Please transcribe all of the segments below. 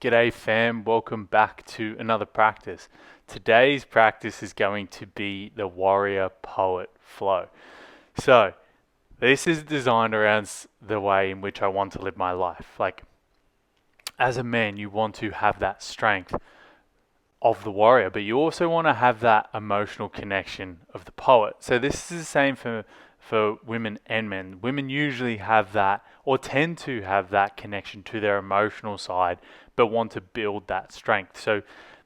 G'day fam, welcome back to another practice. Today's practice is going to be the warrior poet flow. So, this is designed around the way in which I want to live my life. Like, as a man, you want to have that strength of the warrior, but you also want to have that emotional connection of the poet. So this is the same for women and men. Women usually have that or tend to have that connection to their emotional side, but want to build that strength. So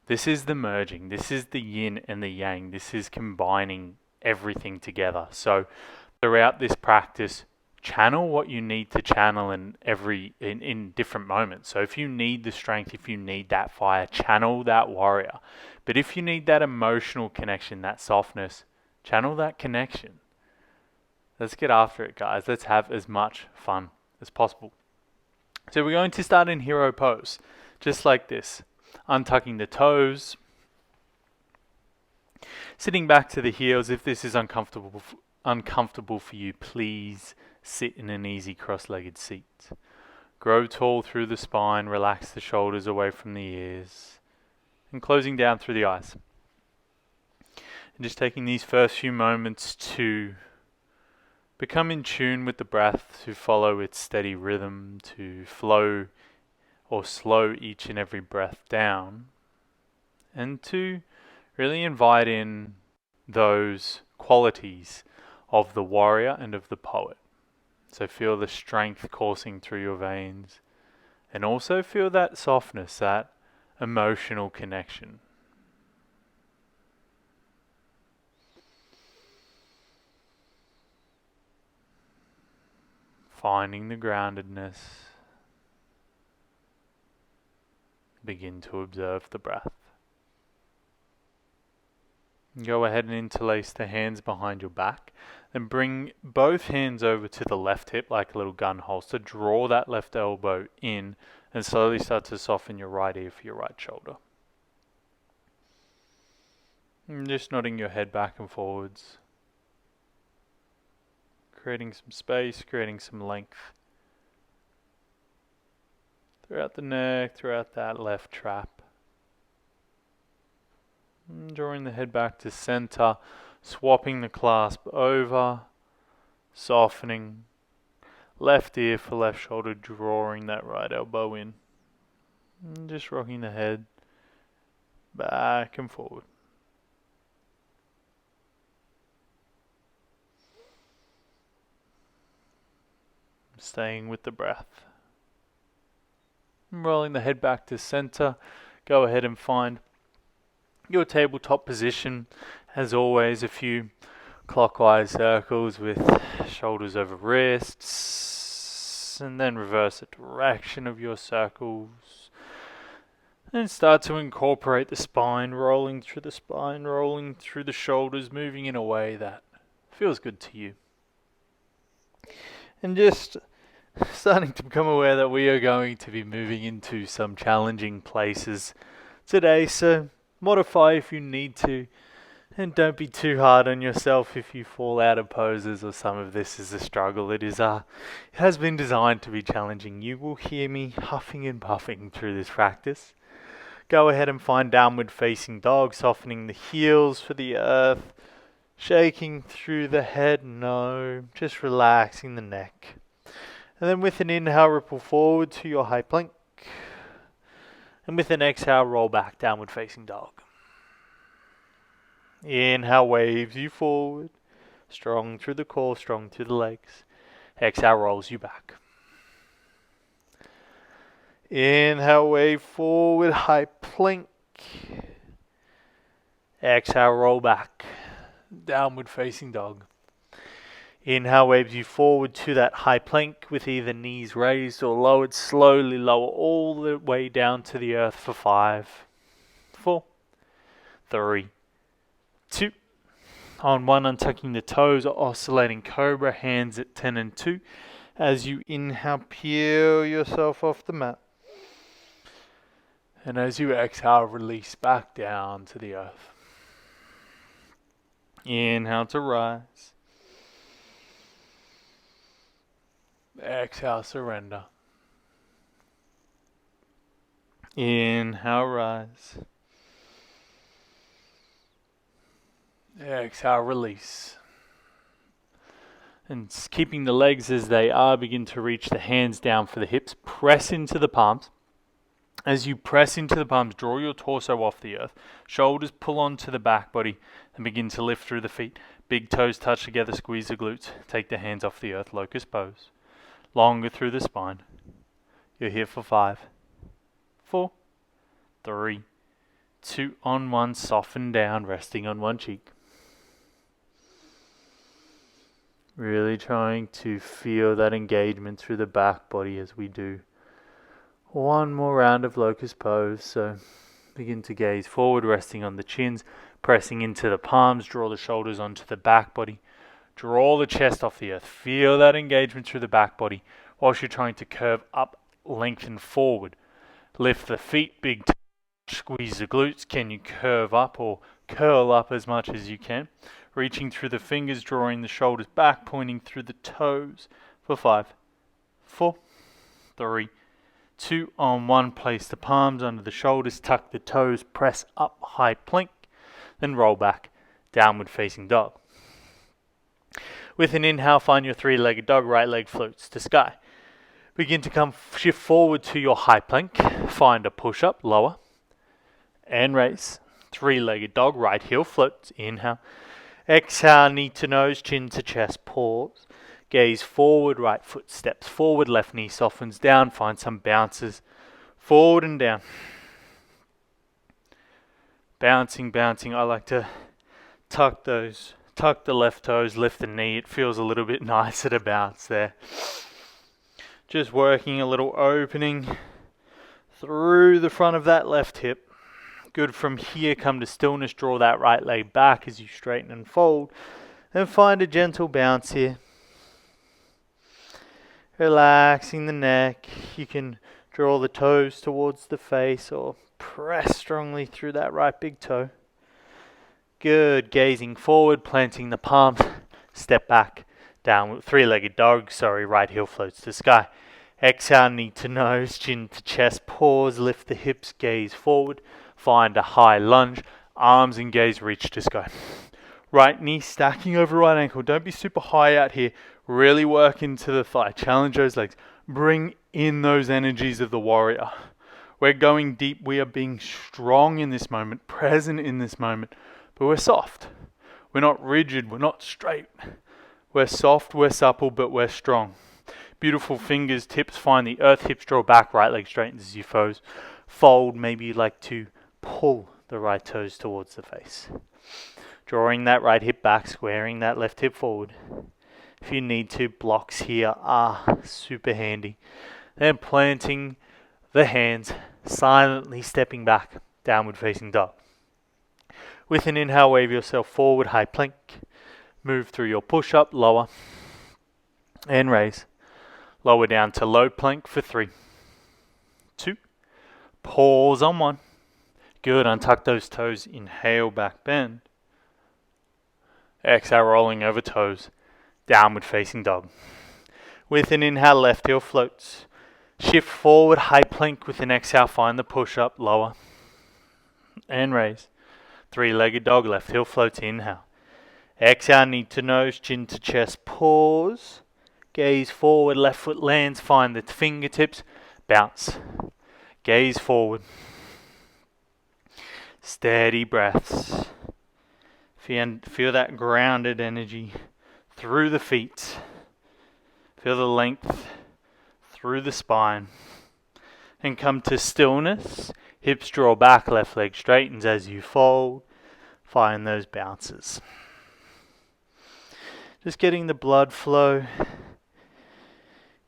this is the merging. This is the yin and the yang. This is combining everything together. So throughout this practice, channel what you need to channel in different moments. So if you need the strength, if you need that fire, channel that warrior. But if you need that emotional connection, that softness, channel that connection. Let's get after it, guys. Let's have as much fun as possible. So we're going to start in hero pose, just like this. Untucking the toes, sitting back to the heels. If this is uncomfortable for you, please sit in an easy cross-legged seat. Grow tall through the spine, relax the shoulders away from the ears, and closing down through the eyes. And just taking these first few moments to become in tune with the breath, to follow its steady rhythm, to flow or slow each and every breath down, and to really invite in those qualities of the warrior and of the poet. So feel the strength coursing through your veins, and also feel that softness, that emotional connection. Finding the groundedness. Begin to observe the breath. Go ahead and interlace the hands behind your back. Then bring both hands over to the left hip like a little gun holster. Draw that left elbow in and slowly start to soften your right ear for your right shoulder. And just nodding your head back and forwards. Creating some space, creating some length throughout the neck, throughout that left trap. And drawing the head back to center, swapping the clasp over, softening, left ear for left shoulder, drawing that right elbow in. And just rocking the head back and forward. Staying with the breath. Rolling the head back to center. Go ahead and find your tabletop position. As always, a few clockwise circles with shoulders over wrists. And then reverse the direction of your circles. And start to incorporate the spine, rolling through the spine, rolling through the shoulders, moving in a way that feels good to you. And just starting to become aware that we are going to be moving into some challenging places today, so modify if you need to, and don't be too hard on yourself if you fall out of poses or some of this is a struggle. It has been designed to be challenging. You will hear me huffing and puffing through this practice. Go ahead and find downward facing dog, softening the heels for the earth, shaking through the head, just relaxing the neck. And then with an inhale, ripple forward to your high plank. And with an exhale, roll back, downward facing dog. Inhale waves you forward, strong through the core, strong through the legs. Exhale rolls you back. Inhale, wave forward, high plank. Exhale, roll back, downward facing dog. Inhale waves you forward to that high plank with either knees raised or lowered. Slowly lower all the way down to the earth for 5, 4, 3, 2. On 1, untucking the toes, oscillating cobra, hands at 10 and 2. As you inhale, peel yourself off the mat. And as you exhale, release back down to the earth. Inhale to rise. Exhale, surrender. Inhale, rise. Exhale, release. And keeping the legs as they are, begin to reach the hands down for the hips. Press into the palms. As you press into the palms, draw your torso off the earth. Shoulders pull onto the back body and begin to lift through the feet. Big toes touch together, squeeze the glutes. Take the hands off the earth, locust pose. Longer through the spine. You're here for 5, 4, 3, 2, on 1. Soften down, resting on one cheek. Really trying to feel that engagement through the back body as we do one more round of locust pose. So begin to gaze forward, resting on the chins, pressing into the palms, draw the shoulders onto the back body, draw the chest off the earth. Feel that engagement through the back body whilst you're trying to curve up, lengthen forward. Lift the feet, big touch, squeeze the glutes. Can you curve up or curl up as much as you can? Reaching through the fingers, drawing the shoulders back, pointing through the toes for 5, 4, 3, 2, on 1. Place the palms under the shoulders, tuck the toes, press up, high plank, then roll back, downward facing dog. With an inhale, find your 3-legged dog, right leg floats to sky. Begin to shift forward to your high plank, find a push-up, lower, and raise. 3-legged dog, right heel floats, inhale. Exhale, knee to nose, chin to chest, pause. Gaze forward, right foot steps forward, left knee softens down, find some bounces. Forward and down. Bouncing. I like to tuck the left toes, lift the knee. It feels a little bit nicer to bounce there. Just working a little opening through the front of that left hip. Good. From here, come to stillness. Draw that right leg back as you straighten and fold. And find a gentle bounce here. Relaxing the neck. You can draw the toes towards the face or press strongly through that right big toe. Good. Gazing forward, planting the palms. Step back. Down. 3-legged dog. Right heel floats to sky. Exhale, knee to nose, chin to chest. Pause. Lift the hips. Gaze forward. Find a high lunge, arms and gaze reach to sky. Right knee stacking over right ankle. Don't be super high out here. Really work into the thigh. Challenge those legs. Bring in those energies of the warrior. We're going deep. We are being strong in this moment, present in this moment. But we're soft. We're not rigid. We're not straight. We're soft, we're supple, but we're strong. Beautiful fingers, tips, find the earth, hips draw back, right leg straightens as you fold. Maybe you'd like to pull the right toes towards the face. Drawing that right hip back, squaring that left hip forward. If you need to, blocks here are super handy. Then planting the hands, silently stepping back, downward facing dog. With an inhale, wave yourself forward, high plank. Move through your push-up, lower, and raise. Lower down to low plank for 3, 2, pause on 1. Good, untuck those toes, inhale, back bend. Exhale, rolling over toes, downward facing dog. With an inhale, left heel floats. Shift forward, high plank. With an exhale, find the push-up, lower, and raise. 3-legged dog, left heel floats, inhale. Exhale, knee to nose, chin to chest, pause. Gaze forward, left foot lands, find the fingertips, bounce. Gaze forward. Steady breaths. Feel that grounded energy through the feet. Feel the length through the spine. And come to stillness. Hips draw back, left leg straightens as you fold. Find those bounces. Just getting the blood flow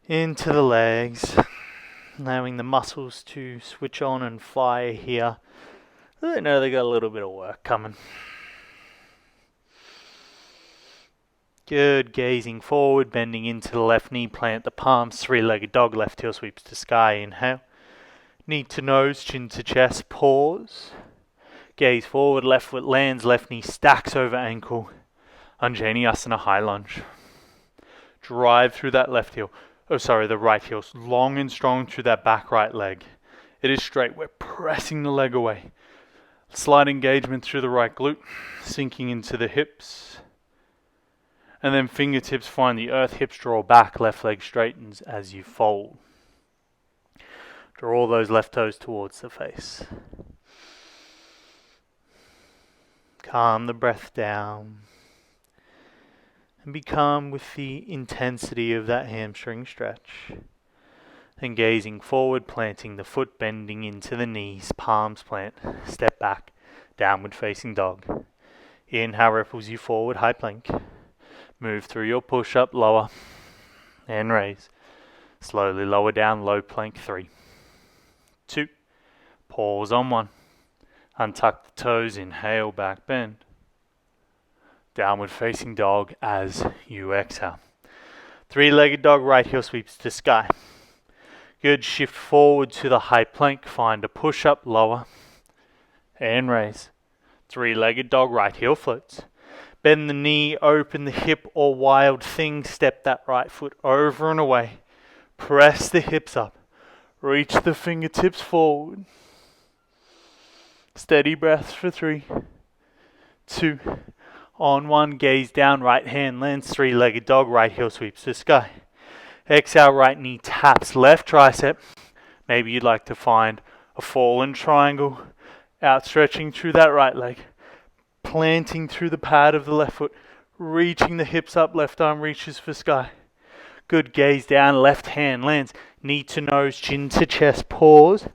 into the legs, allowing the muscles to switch on and fire here. I know they got a little bit of work coming. Good, gazing forward, bending into the left knee, plant the palms, 3-legged dog, left heel sweeps to sky, inhale. Knee to nose, chin to chest, pause. Gaze forward, left foot lands, left knee stacks over ankle. Anjaneyasana, high lunge. Drive through that the right heel, long and strong through that back right leg. It is straight. We're pressing the leg away. Slight engagement through the right glute, sinking into the hips. And then fingertips find the earth, hips draw back, left leg straightens as you fold. Draw those left toes towards the face. Calm the breath down. And be calm with the intensity of that hamstring stretch. Then gazing forward, planting the foot, bending into the knees, palms plant, step back, downward facing dog. Inhale ripples you forward, high plank. Move through your push-up, lower, and raise. Slowly lower down, low plank, 3, 2, pause on 1. Untuck the toes, inhale, back bend. Downward facing dog as you exhale. 3-legged dog, right heel sweeps to sky. Good, shift forward to the high plank, find a push-up, lower, and raise. 3-legged dog, right heel floats. Bend the knee, open the hip or wild thing, step that right foot over and away. Press the hips up, reach the fingertips forward. Steady breaths for 3, 2, on 1, gaze down, right hand lands, 3-legged dog, right heel sweeps to sky. Exhale, right knee taps left tricep. Maybe you'd like to find a fallen triangle, outstretching through that right leg, planting through the pad of the left foot, reaching the hips up, left arm reaches for sky. Good, gaze down, left hand lands, knee to nose, chin to chest, pause,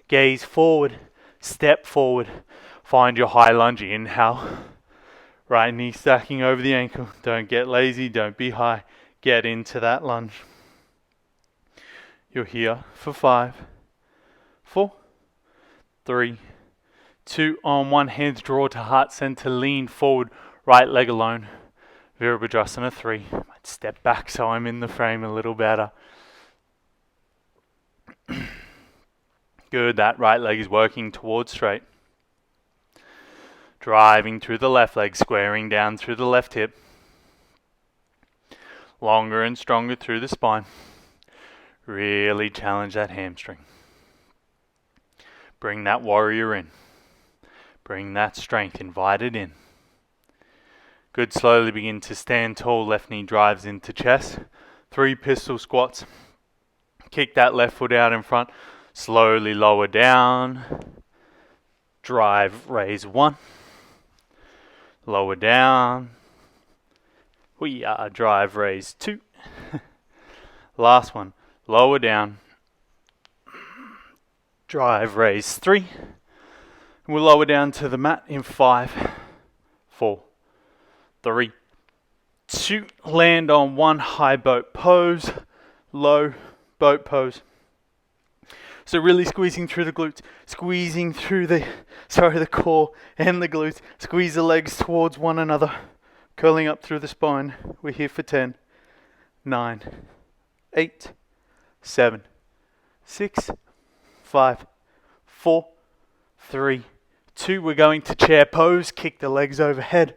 gaze forward, step forward, find your high lunge, inhale, right knee stacking over the ankle, don't get lazy, don't be high, get into that lunge. You're here for 5, 4, 3, 2, on 1, hands draw to heart center, lean forward, right leg alone. Virabhadrasana 3. Might step back so I'm in the frame a little better. Good, that right leg is working towards straight. Driving through the left leg, squaring down through the left hip. Longer and stronger through the spine. Really challenge that hamstring. Bring that warrior in. Bring that strength, invite it in. Good, slowly begin to stand tall, left knee drives into chest. 3 pistol squats. Kick that left foot out in front. Slowly lower down. Drive, raise 1. Lower down. We are drive, raise 2. Last one. Lower down. Drive, raise 3. We'll lower down to the mat in 5, 4, 3, 2. Land on 1, high boat pose, low boat pose. So really squeezing through the glutes, squeezing through the core and the glutes. Squeeze the legs towards one another, curling up through the spine. We're here for 10, 9, 8, 7, 6, 5, 4, 3, 2. We're going to chair pose. Kick the legs overhead.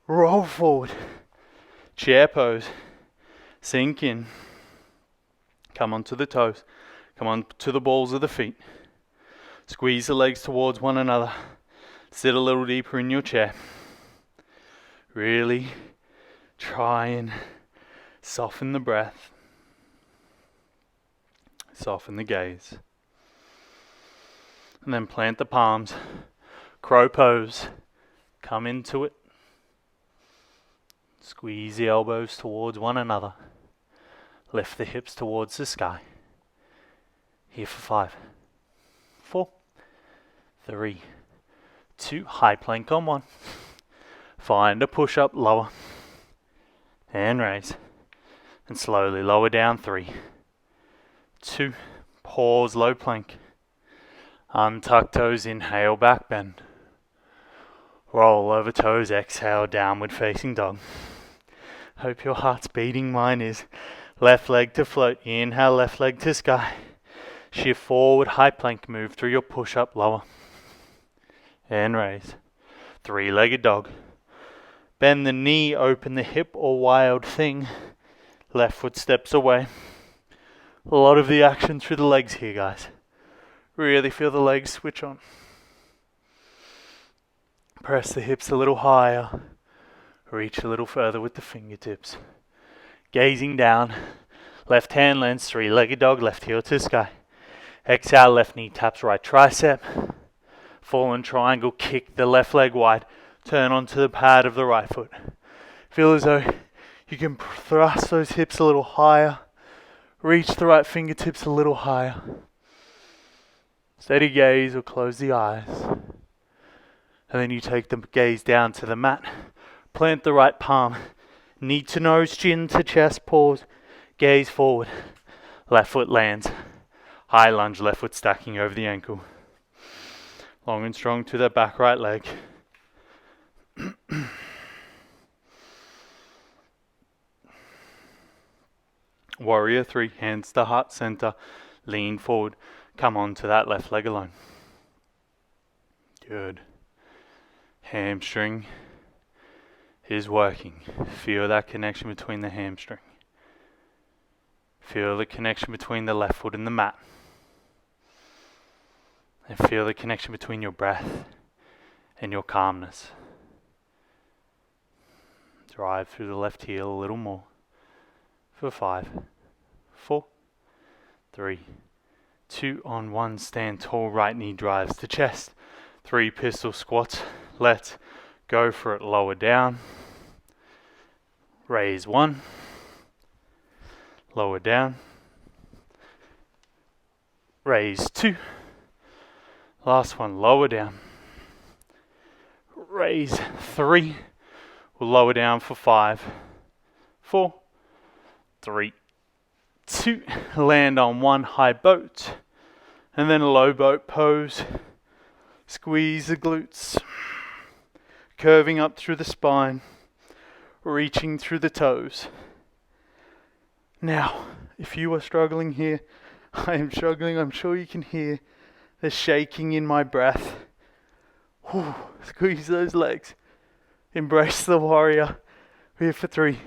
Roll forward. Chair pose. Sink in. Come onto the toes. Come on to the balls of the feet. Squeeze the legs towards one another. Sit a little deeper in your chair. Really try and soften the breath. Soften the gaze. And then plant the palms. Crow pose. Come into it. Squeeze the elbows towards one another. Lift the hips towards the sky. Here for 5, 4, 3, 2. High plank on 1. Find a push up, lower. And raise. And slowly lower down. 3, 2. Pause, low plank. Untuck toes, inhale, back bend. Roll over toes, exhale, downward facing dog. Hope your heart's beating, mine is. Left leg to float, inhale, left leg to sky. Shift forward, high plank, move through your push up, lower. And raise. 3-legged dog. Bend the knee, open the hip or wild thing. Left foot steps away. A lot of the action through the legs here, guys. Really feel the legs switch on. Press the hips a little higher. Reach a little further with the fingertips. Gazing down. Left hand lands three-legged dog, left heel to the sky. Exhale, left knee taps right tricep. Fallen triangle, kick the left leg wide. Turn onto the pad of the right foot. Feel as though you can thrust those hips a little higher. Reach the right fingertips a little higher. Steady gaze or close the eyes. And then you take the gaze down to the mat. Plant the right palm. Knee to nose, chin to chest, pause. Gaze forward. Left foot lands. High lunge, left foot stacking over the ankle. Long and strong to the back right leg. Warrior 3, hands to heart center. Lean forward. Come on to that left leg alone. Good. Hamstring is working. Feel that connection between the hamstring. Feel the connection between the left foot and the mat. And feel the connection between your breath and your calmness. Drive through the left heel a little more. For 5, 4, 3, 2 on 1. Stand tall, right knee drives to chest. 3 pistol squats. Let's go for it. Lower down. Raise 1. Lower down. Raise 2. Last one, lower down. Raise 3. We'll lower down for 5, 4, 3, 2. Land on 1 high boat. And then a low boat pose. Squeeze the glutes. Curving up through the spine. Reaching through the toes. Now, if you are struggling here, I am struggling. I'm sure you can hear the shaking in my breath. Whew. Squeeze those legs. Embrace the warrior. We're here for 3,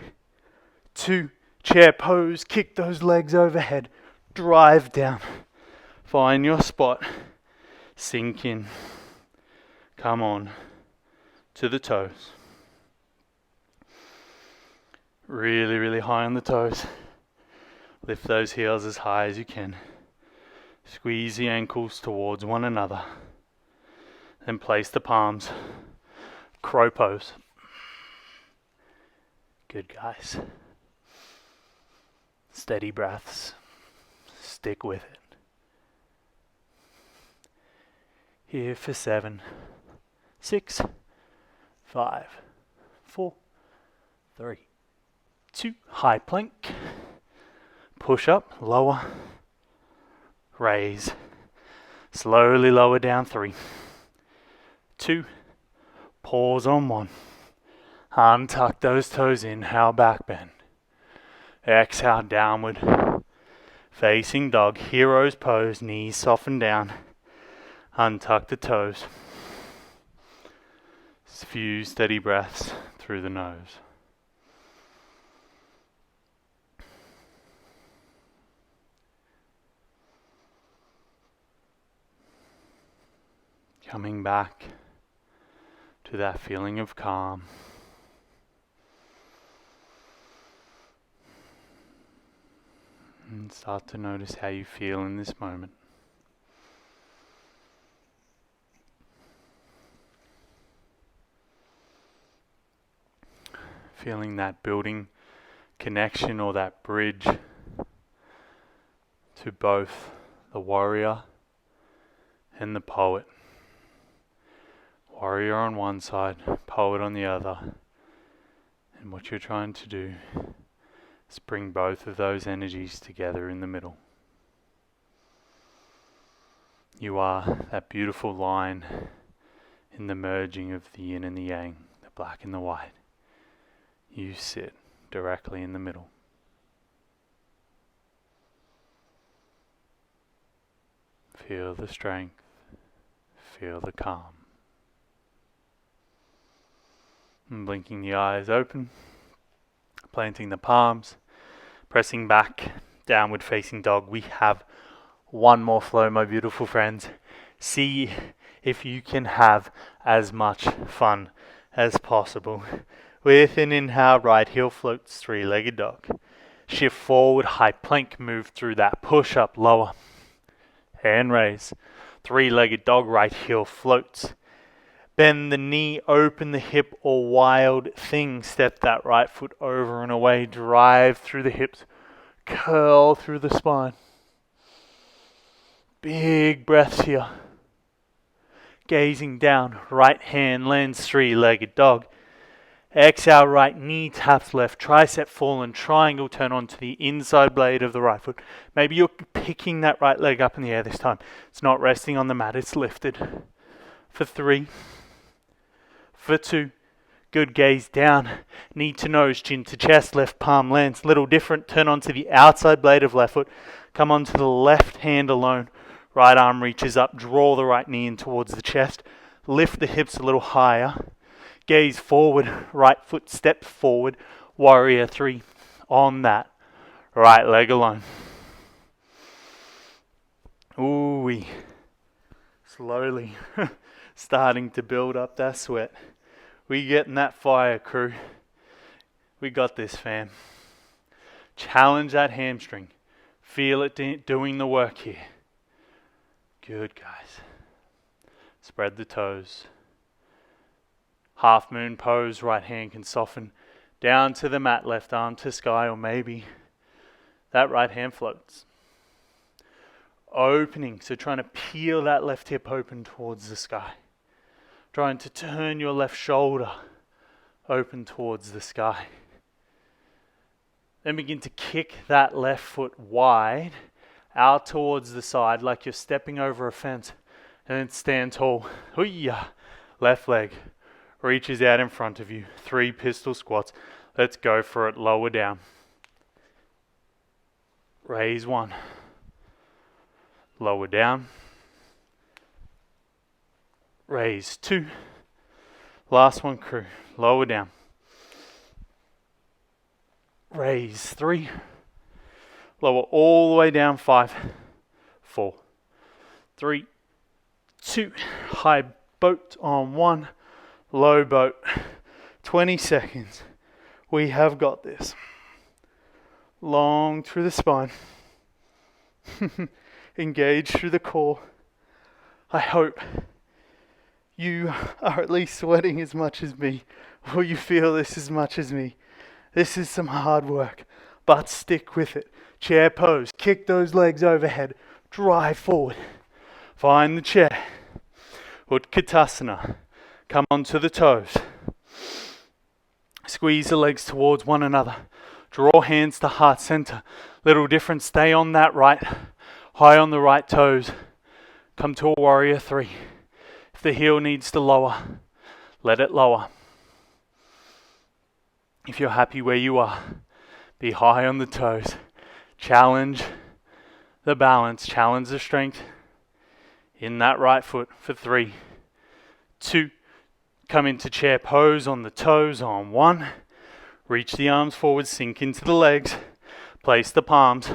2, chair pose. Kick those legs overhead. Drive down. Find your spot. Sink in. Come on to the toes. Really, really high on the toes. Lift those heels as high as you can. Squeeze the ankles towards one another. Then place the palms. Crow pose. Good, guys. Steady breaths. Stick with it. Here for 7, 6, 5, 4, 3, 2. High plank. Push up, lower. Raise. Slowly lower down. 3, 2. Pause on 1. Untuck those toes. Inhale, back bend. Exhale, downward. Facing dog. Hero's pose. Knees soften down. Untuck the toes. Few steady breaths through the nose. Coming back to that feeling of calm. And start to notice how you feel in this moment. Feeling that building connection or that bridge to both the warrior and the poet. Warrior on one side, poet on the other. And what you're trying to do is bring both of those energies together in the middle. You are that beautiful line in the merging of the yin and the yang, the black and the white. You sit directly in the middle. Feel the strength. Feel the calm. And blinking the eyes open. Planting the palms. Pressing back. Downward facing dog. We have One more flow, my beautiful friends. See if you can have as much fun as possible. With an inhale, right heel floats, three-legged dog. Shift forward, high plank, move through that push-up, lower. Hand raise. Three-legged dog, right heel floats. Bend the knee, open the hip, or wild thing. Step that right foot over and away. Drive through the hips. Curl through the spine. Big breaths here. Gazing down, right hand lands, three-legged dog. Exhale, right knee taps left, tricep fallen, triangle turn onto the inside blade of the right foot. Maybe you're picking that right leg up in the air this time. It's not resting on the mat, it's lifted. For 3. For 2. Good, gaze down. Knee to nose, chin to chest, left palm lands. Little different, turn onto the outside blade of left foot. Come onto the left hand alone. Right arm reaches up, draw the right knee in towards the chest. Lift the hips a little higher. Gaze forward, right foot steps forward. Warrior 3 on that. Right leg alone. Ooh-wee. Slowly starting to build up that sweat. We getting that fire, crew. We got this, fam. Challenge that hamstring. Feel it doing the work here. Good, guys. Spread the toes. Half moon pose, right hand can soften down to the mat, left arm to sky, or maybe that right hand floats. Opening, so trying to peel that left hip open towards the sky. Trying to turn your left shoulder open towards the sky. Then begin to kick that left foot wide out towards the side like you're stepping over a fence. And then stand tall. Hoo-yah. Left leg reaches out in front of you. 3 pistol squats. Let's go for it. Lower down. Raise 1. Lower down. Raise 2. Last one, crew. Lower down. Raise 3. Lower all the way down. 5, 4, 3, 2. High boat on 1. Low boat. 20 seconds. We have got this. Long through the spine. Engage through the core. I hope you are at least sweating as much as me, or you feel this as much as me. This is some hard work, but stick with it. Chair pose. Kick those legs overhead. Drive forward. Find the chair. Utkatasana. Come onto the toes. Squeeze the legs towards one another. Draw hands to heart center. Little different. Stay on that right. High on the right toes. Come to a warrior 3. If the heel needs to lower, let it lower. If you're happy where you are, be high on the toes. Challenge the balance. Challenge the strength in that right foot for 3, 2. Come into chair pose on the toes on 1. Reach the arms forward, sink into the legs. Place the palms.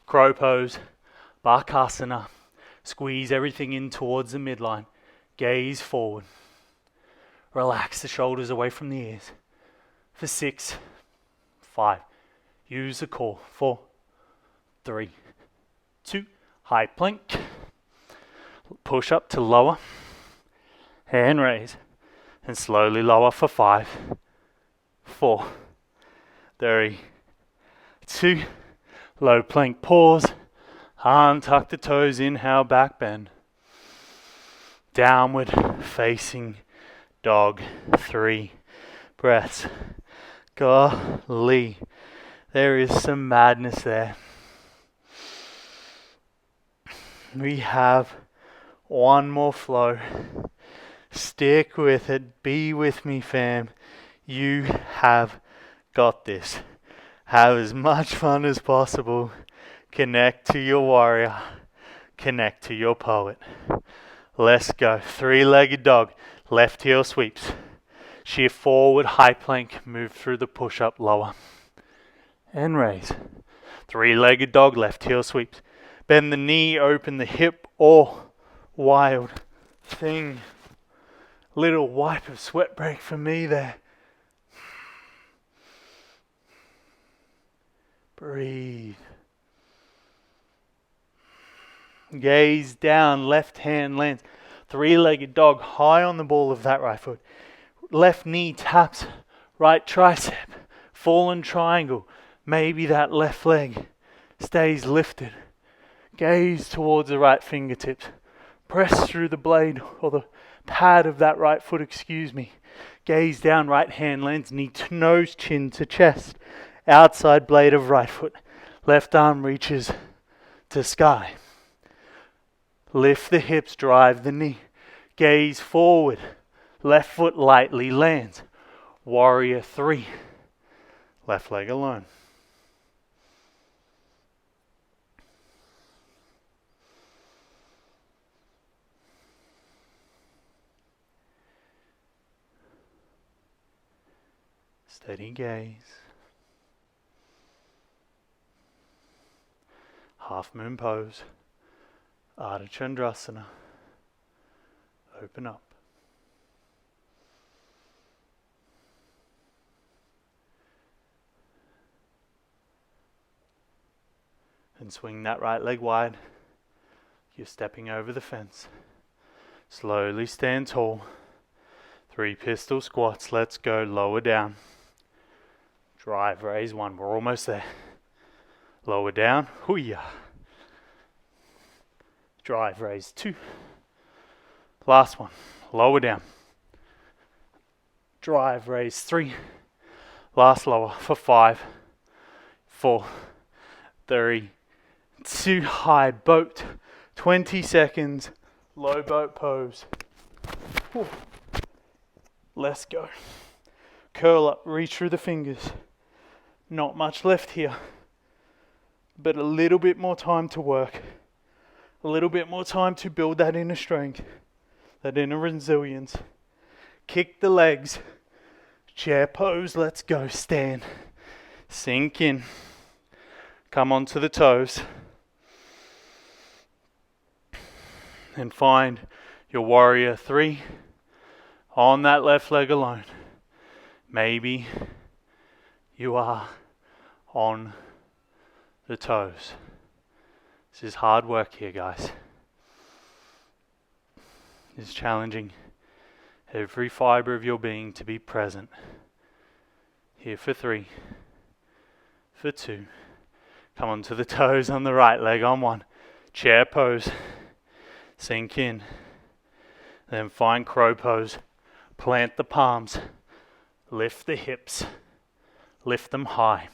Crow pose. Bakasana. Squeeze everything in towards the midline. Gaze forward. Relax the shoulders away from the ears. For 6, 5. Use the core. 4, 3, 2. High plank. Push up to lower. Hand raise. And slowly lower for 5, 4, 3, 2. Low plank pause. Untuck the toes. Inhale, back bend. Downward facing dog. 3 breaths. Golly. There is some madness there. We have one more flow. Stick with it. Be with me, fam. You have got this. Have as much fun as possible. Connect to your warrior. Connect to your poet. Let's go. 3-legged dog. Left heel sweeps. Shift forward, high plank. Move through the push-up, lower. And raise. 3-legged dog. Left heel sweeps. Bend the knee, open the hip, or wild thing. Little wipe of sweat break for me there. Breathe. Gaze down, left hand lands. Three-legged dog high on the ball of that right foot. Left knee taps right tricep. Fallen triangle. Maybe that left leg stays lifted. Gaze towards the right fingertips. Press through the blade or the pad of that right foot, Gaze down, right hand lands, knee to nose, chin to chest. Outside blade of right foot. Left arm reaches to sky. Lift the hips, drive the knee. Gaze forward. Left foot lightly lands. Warrior 3. Left leg alone. Steady gaze. Half moon pose. Ardha Chandrasana. Open up. And swing that right leg wide. You're stepping over the fence. Slowly stand tall. 3 pistol squats. Let's go. Lower down. Drive, raise 1. We're almost there. Lower down. Hoo-yah. Drive, raise 2. Last one. Lower down. Drive, raise 3. Last lower for 5, 4, 3, 2. High boat. 20 seconds. Low boat pose. Whew. Let's go. Curl up. Reach through the fingers. Not much left here, but a little bit more time to work. A little bit more time to build that inner strength, that inner resilience. Kick the legs. Chair pose. Let's go. Stand. Sink in. Come onto the toes. And find your warrior 3 on that left leg alone. Maybe you are on the toes. This is hard work here, guys. It's challenging every fiber of your being to be present. Here for 3, for 2. Come onto the toes on the right leg on 1. Chair pose. Sink in. Then find crow pose. Plant the palms. Lift the hips. Lift them high.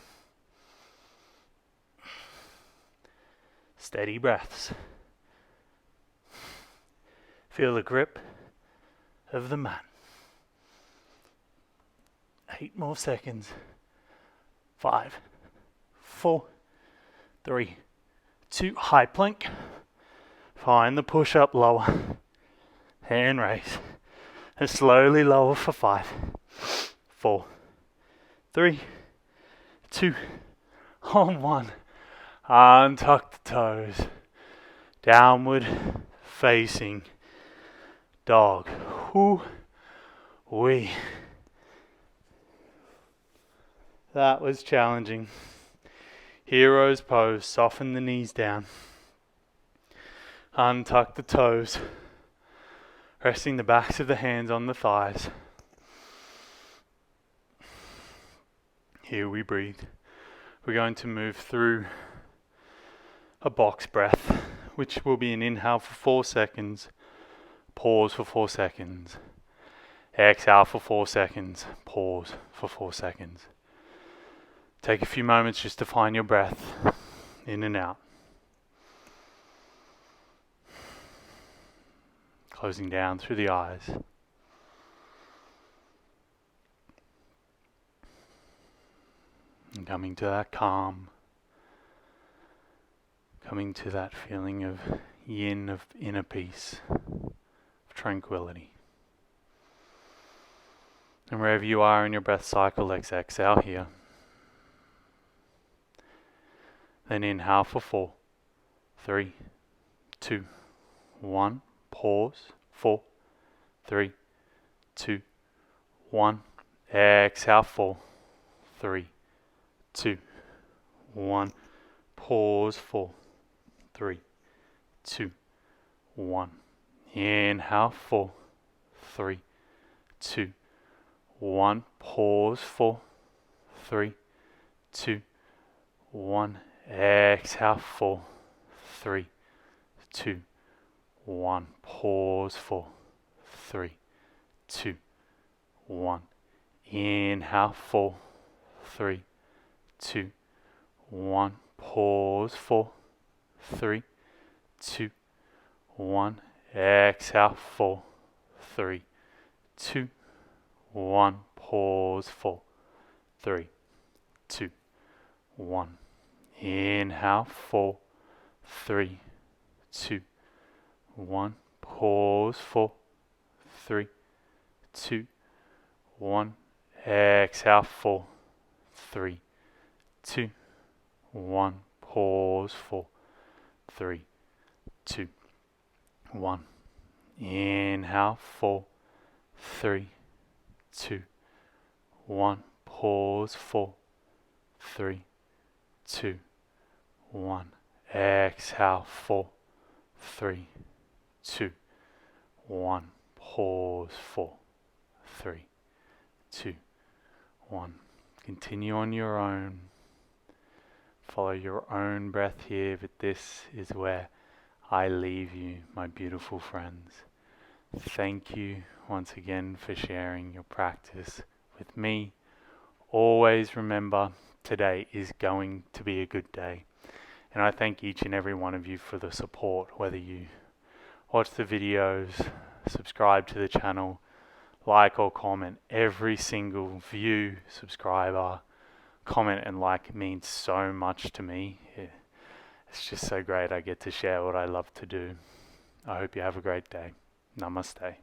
Steady breaths. Feel the grip of the mat. 8 more seconds. 5, 4, 3, 2. High plank. Find the push-up lower. Hand raise. And slowly lower for 5, 4, 3, 2, on 1. Untuck the toes. Downward facing dog. Woo-wee. That was challenging. Hero's pose. Soften the knees down. Untuck the toes. Resting the backs of the hands on the thighs. Here we breathe. We're going to move through a box breath, which will be an inhale for 4 seconds, pause for 4 seconds, exhale for 4 seconds, pause for 4 seconds. Take a few moments just to find your breath in and out. Closing down through the eyes. And coming to that calm. Coming to that feeling of yin, of inner peace, of tranquility. And wherever you are in your breath cycle, let's exhale here. Then inhale for 4, 3, 2, 1. Pause. 4, 3, 2, 1. Exhale. 4, 3, 2, 1. Pause. 4, 3, 2, 1. Inhale. 4, 3, 2, 1. Pause. 4, 3, 2, 1. Exhale. 4, 3, 2, 1. Pause. 4, 3, 2, 1. Inhale. 4, 3, 2, 1. Pause. 4, 3, 2, 1. Exhale. 4, 3, 2, 1. Pause. 4, 3, 2, 1. Inhale. 4, 3, 2, 1. Pause. 4, 3, 2, 1. Exhale. 4, 3, 2, 1. Pause. 4, 3, 2, 1. Inhale. 4, 3, 2, 1. Pause. 4, 3, 2, 1. Exhale. 4, 3, 2, 1. Pause. 4, 3, 2, 1. Continue on your own. Follow your own breath here, but this is where I leave you, my beautiful friends. Thank you once again for sharing your practice with me. Always remember, today is going to be a good day. And I thank each and every one of you for the support, whether you watch the videos, subscribe to the channel, like or comment. Every single view, subscriber, comment and like means so much to me. It's just so great I get to share what I love to do. I hope you have a great day. Namaste.